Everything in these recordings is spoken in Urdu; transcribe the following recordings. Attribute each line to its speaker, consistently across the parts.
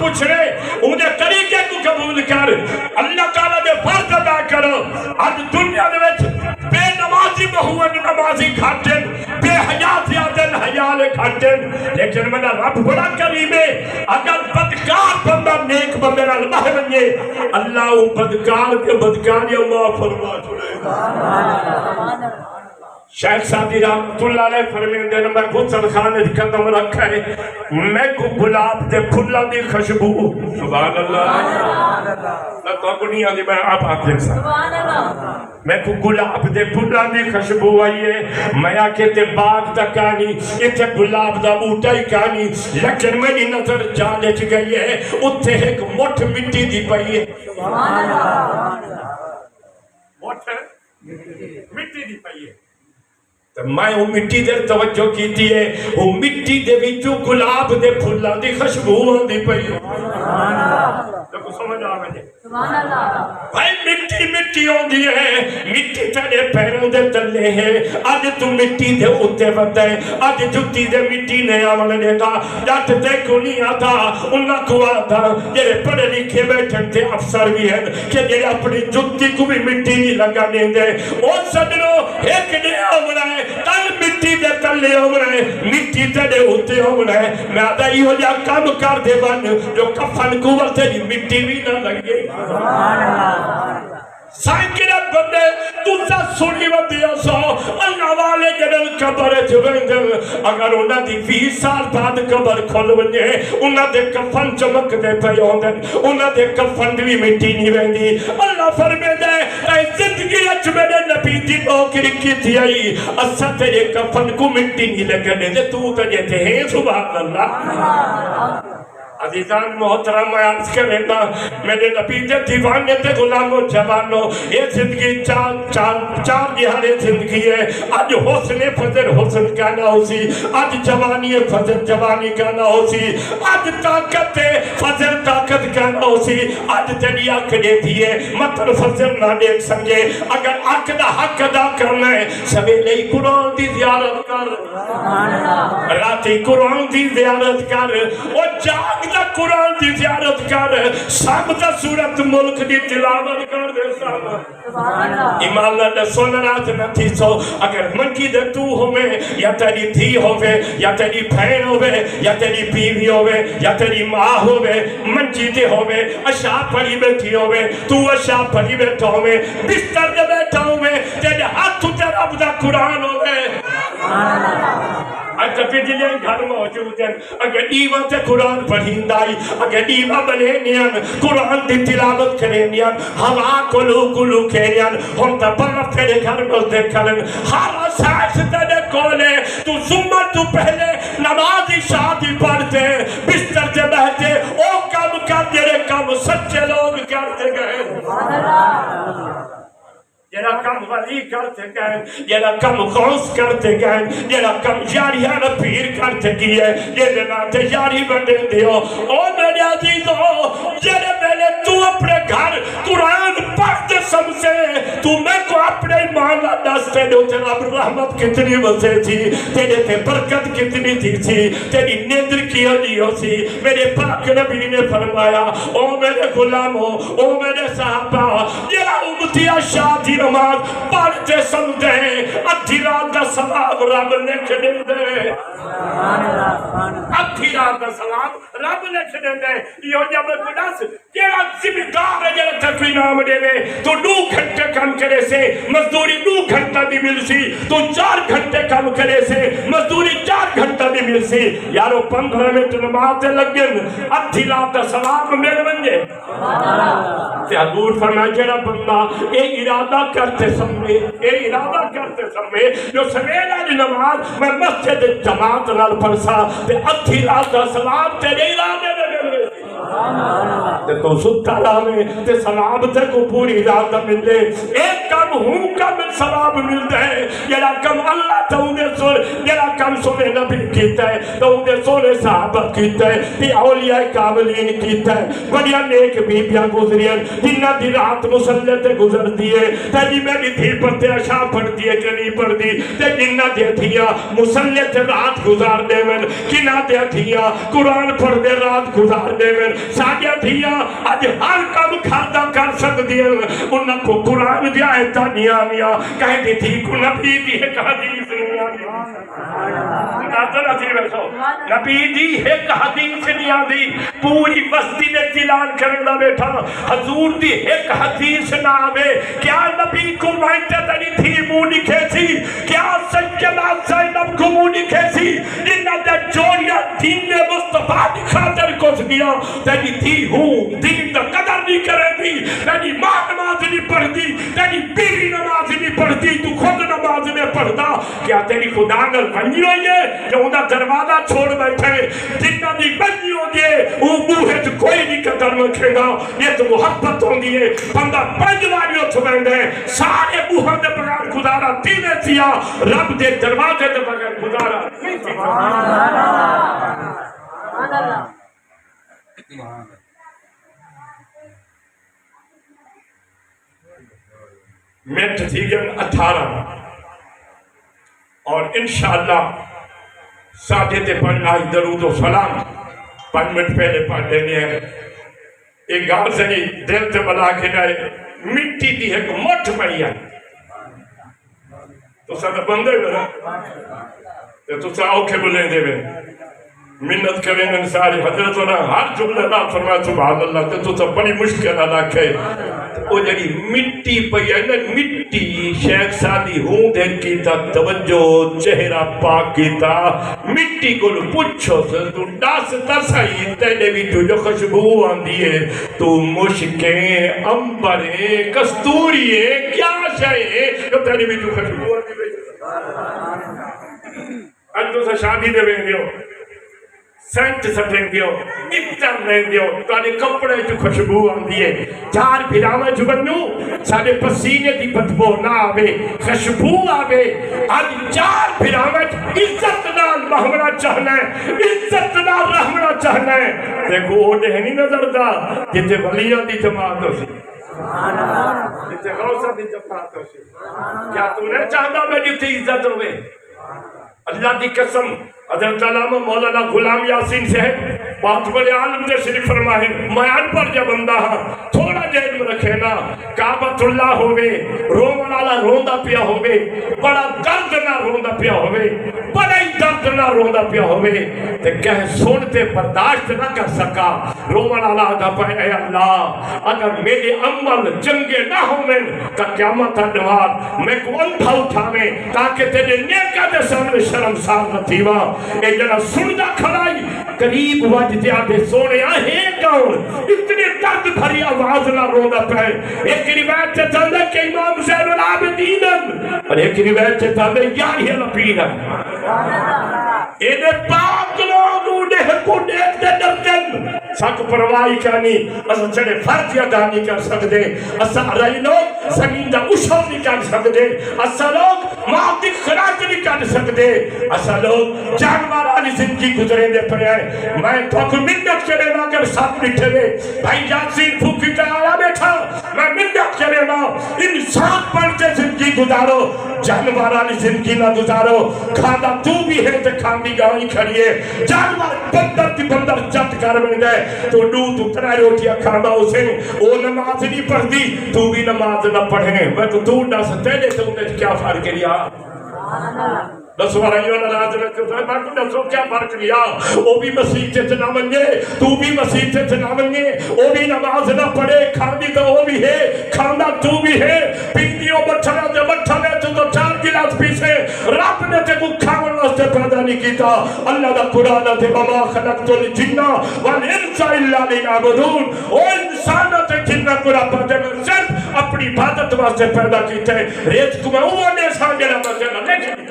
Speaker 1: پوچھ رہے انہیں طریقے کو قبول کر اللہ تعالیٰ دے فرض ادا کرو آج دنیا دے وچ بے نمازی بہوان نمازی کھاٹن بے حیات یادن حیال کھاٹن لیکن میرا رب بڑا کریم ہے اگر بدکار بندہ نیک بندے نال ماہ بنیے اللہ وہ بدکار کے بدکاریاں معاف فرما چھوڑے شیخ سعدی رحمت اللہ علیہ فرمیندے نے میں غسل خانے قدم رکھا ہے میں کو گلاب دے پھلاں دی خوشبو سبحان اللہ میں تو کو نہیں آتی میں آپ دیکھ سکتا میں کو گلاب دے پھلاں دی خوشبو آئی ہے میں آکے تے باغ دا کانی اتھے گلاب دا بوٹا ہی کانی لیکن میری نظر جانے چ گئی ہے اتھے ایک مٹھ مٹی دی پئی ہے سبحان اللہ مٹھ مٹی دی پئی ہے تو میں وہ مٹی دے توجہ کیتی ہے وہ مٹی دے وچوں گلاب دے پھلاں دی خوشبو آندی پئی سبحان اللہ تو سمجھ آ گئی سبحان اللہ بھائی مٹی مٹی ہوندی ہے مٹی تیرے پیروں دے تلے ہے اج تو مٹی دے اوتے ودا ہے اج جُتی دے مٹی نے آون دیتا جٹ تے کو نہیں آتا انہاں کو آتا جڑے پڑھے لکھے بیٹھن تے افسر بھی ہیں کہ جڑے اپنی جُتی کو بھی مٹی نہیں لگا دیندے او سجنو ایک نے آونا ہے تل مٹی دے تلے آونا ہے مٹی تے اوتے آونا ہے میں آدھا یہ جا کام کر دے بن جو کفن کو تے مٹی بھی نہ لگے سبحان اللہ سائنکرت بندے تُسا سنی ودیا سو اللہ والے جنل قبر جویندن اگر انہاں دی 20 سال بعد قبر کھول ونجے انہاں دے کفن چمک دے پے ہوندن انہاں دے کفن بھی مٹی نہیں ویندی اللہ فرمے دے اے زندگی اچ میرے نبی دی نوکری کیتی آئی اسا تیرے کفن کو مٹی نہیں لگنے دے تو تے تے ہیں سبحان اللہ عزیزان محترم میں عرض کریں گا میرے نبی دے دیوانے تے غلاموں جوانوں یہ زندگی چار جہانے زندگی ہے آج حسن فضل حسن کہنا ہو سی آج جوانی فضل جوانی کہنا ہو سی آج طاقت فضل طاقت کہنا ہو سی آج تیری آنکھ دے دیئے مطر فضل نہ دیکھ سمجھے اگر آنکھ دا حق ادا کرنا ہے سویلے قرآن دی زیارت کر راتی قرآن دی زیارت کر اور جاگ دا قرآن دی زیارت کر سامتا سورت ملک دی تلاوت کر دے ایمان اللہ سن رات نہ تھی سو اگر منکی دے تو ہوئے یا تیری دھی ہوئے یا تیری بھین ہوئے یا تیری بیوی ہوئے یا تیری ماں ہوئے منکی دے ہوئے اشاہ پڑی بیٹھی ہوئے تو اشاہ پڑی بیٹھا ہوئے بستر دے بیٹھا ہوئے تیرے ہاتھ تے رب دا قرآن ہوئے اگر بجلے گھر موجود ہیں اگر ایوہ تے قرآن پڑھیں دائی اگر ایوہ بنے نیان قرآن دی تلاوت کریں نیان ہوا کلو کھینیان ہم تا برف تیرے گھر میں دیکھلن ہارا سائس تیرے کولے تو زمر تو پہلے نمازی شادی پڑھتے بستر سے بہتے او کم کر تیرے کم سچے لوگ کرتے گئے جیرا کم ولی کرتے گئے جیرا کم غوث کرتے گئے جیرا کم یاریاں پیر کرتے گئے جیرے ناتے یاری بڑھے دیو او میرے عزیزو جیرے میں تو اپنے گھر قرآن پڑھتے سمجھے تو میں کو اپنے ایمان دستے دو تیرا رحمت کتنی وسے تھی تیرے تے برکت کتنی تھی تیری نیدر کی علیہ سی میرے پاک نبی نے فرمایا او میرے غلاموں او میرے صحابہ جیرا امتیہ شادی نماز پڑھتے سمجھے ادھی رات دا سلام رب نے کھڑے دے ادھی رات دا سلام رب نے کھڑے دے یہ جب گناس تیرا ذمہ دار ہے جب تک نام دے لے تو 2 گھنٹے کم کرے سے مزدوری 2 گھنٹہ دی مل سی تو 4 گھنٹے کم کرے سے مزدوری 4 گھنٹہ دی مل سی یارو 15 منٹ نماز دے لگن ادھی رات دا سلام میرے بنجے تے حضور فرمائے جڑا بندہ اے ارادہ کرتے سمجھے اے ارادہ کرتے سمجھے جو سویرہ دی نماز میں مسجد جماعت نال پڑھسا تے ادھی رات دا سلام تیرے ارادے میں ملے تے تو ستا لاوے تے سلام تے کو پوری رات ملے ایک کام ہوں کم ثواب ملتا ہے جڑا کم اللہ تو دے سن جڑا کم سونے نبی کیتا ہے تو دے سونے صحابہ کیتا ہے تے اولیاء کاملین کیتا ہے بڑیا نیک بیبیاں گزریاں جنہ دی رات مصلی تے گزرتی ہے تے جی میری دھی پڑھتے عشاء پڑھتی ہے کہ نہیں پڑھتی تے جنہ دے تھیا مصلی تے رات گزار دے من کنہ دے تھیا قرآن پڑھ دے رات گزار دے من ساڈیاں تھیا اج ہر کم کھادا کر سکدی ہیں انہاں کو قرآن دی آیتاں نہیں آویاں کہہ دی تھی کو نبی دی ایک حدیث نہیں آوی نبی دی ایک حدیث نہیں آوی پوری بستی نے اعلان کرنا بیٹھا حضور دی ایک حدیث نہ آوے کیا نبی کو وائٹے تنی تھی منہ لکھے سی کیا سیدہ زینب کو منہ لکھے سی جنہ دے جوڑیا دین مصطفیٰ دی خاطر کچھ دیا تنی تھی ہوں دین دا قدر نہیں کرے دی تنی ماں نماز نہیں پڑھ دی تیری بیوی نماز نہیں پڑھتی تو خود نماز میں پڑھتا کیا تیری خدا نال بنی ہوئی ہے کہ انہاں دروازہ چھوڑ بیٹھے جنہ دی بنی ہوئی ہے وہ بوہے تو کوئی نہیں قدر رکھے گا یہ تو محبت ہوندی ہے بندہ پنج واری اٹھ بیٹھے سارے بوہاں دے بغیر گزارا تینے سیا رب دے دروازے دے بغیر گزارا سبحان اللہ منٹ تھی گئے 18 اور انشاءاللہ ساجد پڑھنا درود و سلام 5 منٹ پہلے پڑھ لینے ہیں ایک گاؤں سے دل سے بلا کے نئے مٹی دی ایک مٹھ پڑی ہے تو ساتھ بندے بنا تو ساتھ اوکھے بلیں دے بے منت کریں گے ساری حضرت ہونا ہر جملہ نہ فرمائے سبحان اللہ تو سب بڑی مشکل نہ رکھے وہ جڑی مٹی پئی ہے نا مٹی شیخ سادی ہوں دے کیتا توجہ چہرہ پاک کیتا مٹی کو پوچھو سے تو ڈاس تسائی تینے بھی جو خوشبو آندی ہے تو مشکیں امبریں کستورییں کیا شائیں جو تینے بھی جو خوشبو آندی ہے آج تو سے شادی دے بین دیو سینٹ سٹیں دیو اتر رہیں دیو تانے کپڑے جو خوشبو آندی ہے چار پھراوے جو بنو سارے پسینے دی بدبو نہ آوے خوشبو آوے آج چار پھراوے عزت نال محمرہ چاہنا ہے عزت نال رحمرہ چاہنا ہے دیکھو وہ نہیں نظر دا جتے ولیاں دی جماعت ہو سی جتے غوثہ دی جماعت ہو سی کیا تو نہیں چاہتا میں جتے عزت ہوئے اللہ دی قسم حضرت علامہ مولانا غلام یاسین سے بات بڑے عالم نے شریف فرمائے میں ان پر جب بندہ ہاں تھوڑا جہل میں رکھے نا کعبۃ اللہ ہوئے رومن والا روندہ پیا ہوئے بڑا درد نہ روندہ پیا ہوئے بڑا ہی درد نہ روندہ پیا ہوئے تے کہہ سنتے برداشت نہ کر سکا رومن والا آگا پہ اے اللہ اگر میرے عمل جنگے نہ ہوئے تا قیامت انوار میں کو اندھا اٹھاویں تاکہ تیرے نیکہ دے سامنے شرمسار نہ تھیوا اے جنا سنجا کھڑائی قریب وجدے آدھے سونے آہیں کون اتنے درد بھری آواز نہ رونا پہ ایک روایت سے چلے کہ امام زین العابدین اور ایک روایت سے چلے یاری لپین انہیں پاک لوگوں نے کو دیکھ دے ڈرکن ساکھ پروائی کرنی اسا چڑے فرض ادا نہیں کر سکتے اسا رہی لوگ زمین دا اشو نہیں کر سکتے اسا لوگ معافی خراج نہیں کر سکتے اسا لوگ جانوار آلی زندگی گزرے دے پڑے ہیں میں تو کو منت کرے نا اگر ساتھ بٹھے دے بھائی یاسین پھوکی کا آیا بیٹھا میں منت کرے نا انسان پر کے زندگی گزارو جانوار آلی زندگی نہ گزارو کھانا تو بھی ہے تے کھاندی گاہی کھڑی ہے جانوار بندر کی بندر چٹ کر میں دے تو دو تو ترہ روٹیاں کھانا اسے او نماز نہیں پڑھ دی تو بھی نماز نہ پڑھیں میں تو دور نہ ستے لے تو انہیں کیا فرق لیا دسو رہیوں نے راز میں تو میں کو دسو کیا فرق لیا وہ بھی مسیح سے چنا منگے تو بھی مسیح سے چنا منگے وہ بھی نماز نہ پڑھے کھاندی تو وہ بھی ہے کھانا تو بھی ہے پیندیوں بچھنا جو بچھنے تو 4 گلاس پیسے رب نے تے کو کھاون واسطے پیدا نہیں کیتا اللہ دا قرآن تے وما خلقت الجن والانس الا ليعبدون او انسان تے جن کو رب نے صرف اپنی عبادت واسطے پیدا کیتا ہے رزق میں وہ نے سانگے نہ نہیں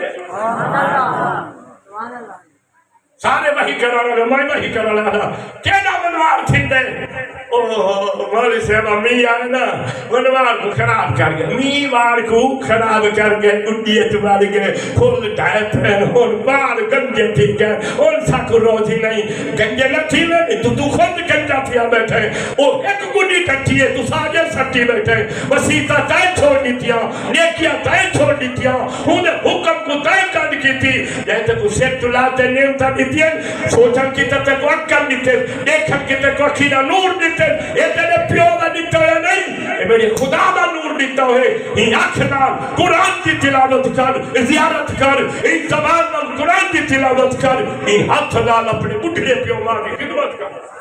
Speaker 1: سارے وہی کرانا میں وہی کرانا کینا منوار تھندے مولوی صاحب امی آئے نا ونوار کو خراب کر گئے میوار کو خراب کر گئے اڈیت مار گئے کھل ڈائے پھین اور بار گنجے تھی گئے اور ساکو روزی نہیں گنجے نہ تھی میں تو خود گنجا تھیا بیٹھے او ایک گنی کٹھی ہے تو ساجے سٹی بیٹھے وسیطہ تائیں چھوڑ دیتیا نیکیاں تائیں چھوڑ دیتیا انہیں حکم کو تائیں کر کی تھی جیسے کو سیٹ تلاتے نیمتا دیتیا سوچن کی تتے کو اکر دیتے دیکھن کی تتے کو اکھینا نور دیتے یہ تیرے پیولا دیتا ہے نہیں یہ میرے خدا دا نور دیتا ہے یہ آنکھنا قرآن کی تلاوت کر زیارت کر یہ زبان میں قرآن کی تلاوت کر یہ ہاتھ لال اپنے اٹھنے پیولا کی خدمت کر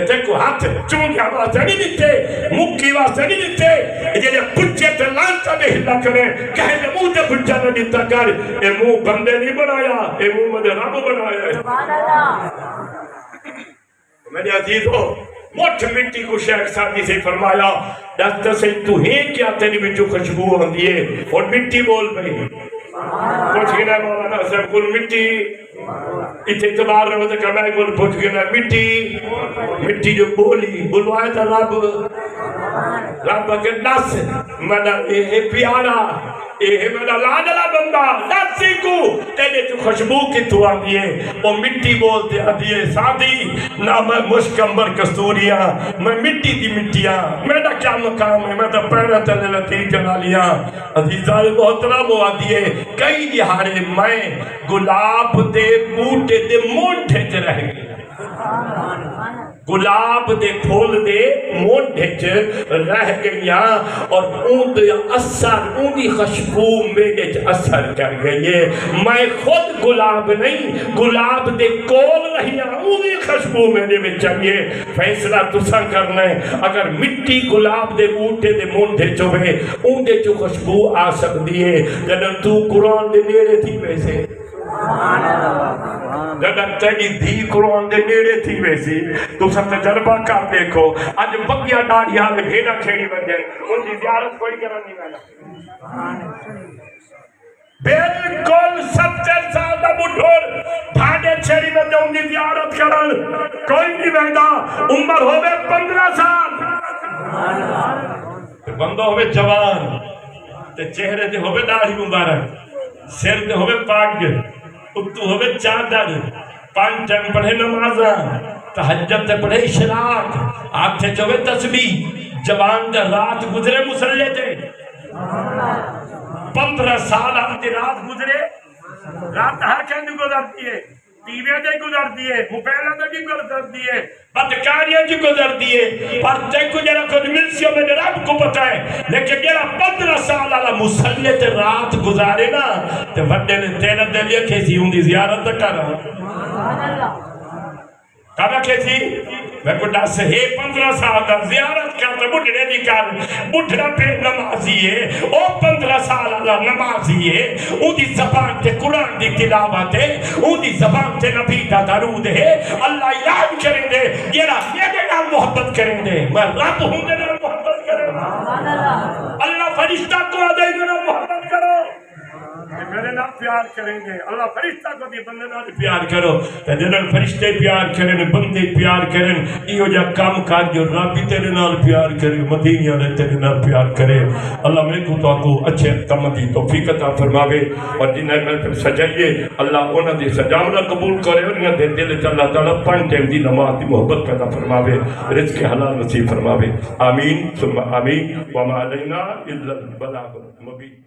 Speaker 1: تے کو ہاتھ چونگیا واسطے نہیں دیتے مکی واسطے نہیں دیتے جنہیں پچھے تے لانتا میں ہلا کرے کہے کہ منہ تے پچھا نہ دیتا کر اے منہ بندے نہیں بنایا اے منہ مجھے رب بنایا ہے میرے عزیزوں مٹھ مٹی کو شیخ سادی سے فرمایا دست سے تو ہی کیا تیری بچو خوشبو ہوندی ہے اور مٹی بول پئی پوچھ گنا مولانا صاحب کل مٹی اتنے اعتبار رہو تو کہنا ہے کل پوچھ گنا مٹی جو بولی بلوائے تھا رب کے نس منا اے پیارا اے میرا لاڈلا بندہ نسی کو تیرے تو خوشبو کی تو آدھی ہے وہ مٹی بولتے آدھی ہے سادی نہ میں مشکمبر کستوریاں میں مٹی دی مٹیاں میرا کیا مقام ہے میں تو پیرہ تلے لتی جنا لیا عزیزان محترم وہ آدھی ہے کئی دہارے میں گلاب دے بوٹے دے مونٹھے تے رہ گئے گلاب دے پھول دے مونڈے چ رہ گیا اور اون دے اثر اون دی خوشبو میرے چ اثر کر گئی ہے میں خود گلاب نہیں گلاب دے کول رہی ہوں اون دی خوشبو میرے میں چاہیے فیصلہ تسا کرنا ہے اگر مٹی گلاب دے بوٹے دے مونڈے چوے اون دے چ خوشبو آ سکتی ہے جب تو قرآن دے نیڑے تھی ویسے جب تیری دھی قرآن دے نیڑے تھی ویسی تو سب تجربہ کر دیکھو آج بکیا ڈاڑیاں میں گھیڑا کھیڑی بجے ان کی زیارت کوئی کرا نہیں والا بالکل 70 سال دا بڑھور بھاگے چھیڑی بجے ان کی زیارت کرن کوئی نہیں ویدہ عمر ہوئے 15 سال بندہ ہوئے جوان تے چہرے تے ہوئے داڑھی مبارک سر تے ہوئے پاک اتو ہوئے چادر 5 ٹائم پڑھے نمازاں تہجد تے پڑھے اشراق آنکھیں چوے تسبیح جوان دے رات گزرے مسلے تے 15 سال آتی رات گزرے رات ہر کہنے گزرتی ہے ٹیوے دے گزر دیئے موبائلہ دے کی گزر دیئے بدکاریاں کی گزر دیئے پر تے کو جرا خود ملسیوں میں رب کو پتا ہے لیکن جرا 15 سال آلا مسلح تے رات گزارے نا تے وڈے نے تیرہ دے لیا کیسی ہوں دی زیارت کر رہا کہا کیسی میں کو ڈاس ہے 15 سال دا زیارت کرتا بڑھنے دی کر بڑھنا پہ نمازی ہے او 15 سال اللہ نمازی ہے او دی زبان تے قرآن دی تلاوت ہے او دی زبان تے نبی دا درود ہے اللہ اعلان کریں دے یہ دے نال محبت کریں دے میں رب ہوں دے نال محبت کریں اللہ فرشتہ کو آدھے دے نال محبت کرو میرے نال پیار کریں گے اللہ فرشتہ کو دی بندے نال پیار کرو جنہاں فرشتے پیار کریں بندے پیار کریں ایو جا کام کر جو رب تیرے نال پیار کرے مدینے والے تیرے نال پیار کرے اللہ میں کو تو کو اچھے کام دی توفیق عطا فرماوے اور جنہاں میں سجائیے اللہ انہاں دی سجاونا قبول کرے اور انہاں دے دل تے اللہ تعالی 5 ٹائم دی نماز دی محبت پیدا فرماوے رزق حلال نصیب فرماوے آمین ثم آمین وما علینا الا البلاغ المبین